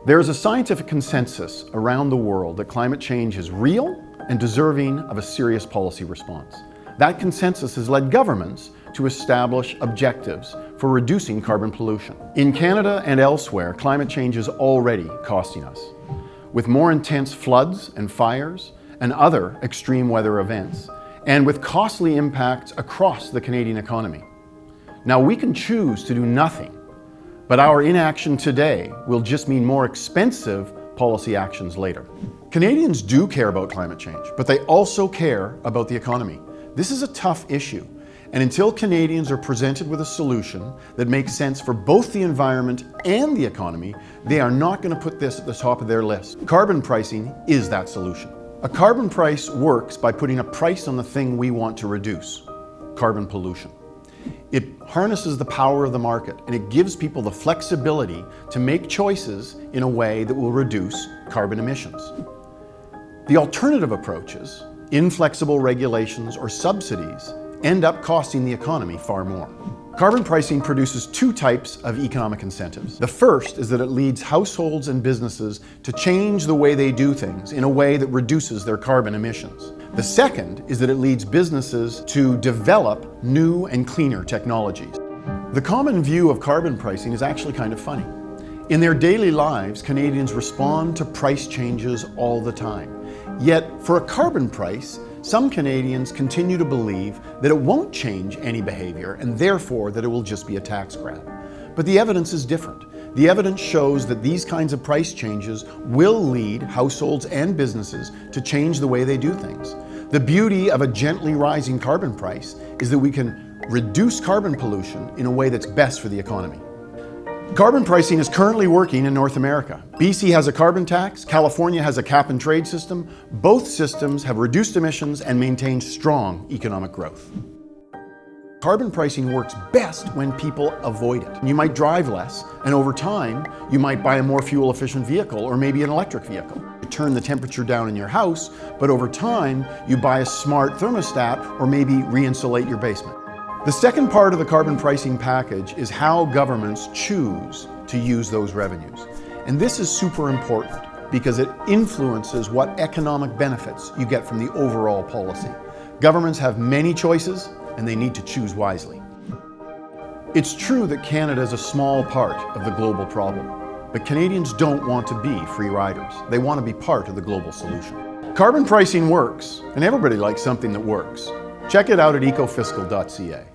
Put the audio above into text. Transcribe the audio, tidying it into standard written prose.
There is a scientific consensus around the world that climate change is real and deserving of a serious policy response. That consensus has led governments to establish objectives for reducing carbon pollution. In Canada and elsewhere, climate change is already costing us. With more intense floods and fires and other extreme weather events, and with costly impacts across the Canadian economy. Now, we can choose to do nothing, but our inaction today will just mean more expensive policy actions later. Canadians do care about climate change, but they also care about the economy. This is a tough issue, and until Canadians are presented with a solution that makes sense for both the environment and the economy, they are not going to put this at the top of their list. Carbon pricing is that solution. A carbon price works by putting a price on the thing we want to reduce, carbon pollution. It harnesses the power of the market, and it gives people the flexibility to make choices in a way that will reduce carbon emissions. The alternative approaches, inflexible regulations or subsidies, end up costing the economy far more. Carbon pricing produces two types of economic incentives. The first is that it leads households and businesses to change the way they do things in a way that reduces their carbon emissions. The second is that it leads businesses to develop new and cleaner technologies. The common view of carbon pricing is actually kind of funny. In their daily lives, Canadians respond to price changes all the time. Yet, for a carbon price, some Canadians continue to believe that it won't change any behavior and therefore that it will just be a tax grab. But the evidence is different. The evidence shows that these kinds of price changes will lead households and businesses to change the way they do things. The beauty of a gently rising carbon price is that we can reduce carbon pollution in a way that's best for the economy. Carbon pricing is currently working in North America. BC has a carbon tax, California has a cap and trade system. Both systems have reduced emissions and maintained strong economic growth. Carbon pricing works best when people avoid it. You might drive less, and over time, you might buy a more fuel-efficient vehicle or maybe an electric vehicle. You turn the temperature down in your house, but over time, you buy a smart thermostat or maybe re-insulate your basement. The second part of the carbon pricing package is how governments choose to use those revenues. And this is super important because it influences what economic benefits you get from the overall policy. Governments have many choices and they need to choose wisely. It's true that Canada is a small part of the global problem, but Canadians don't want to be free riders. They want to be part of the global solution. Carbon pricing works, and everybody likes something that works. Check it out at ecofiscal.ca.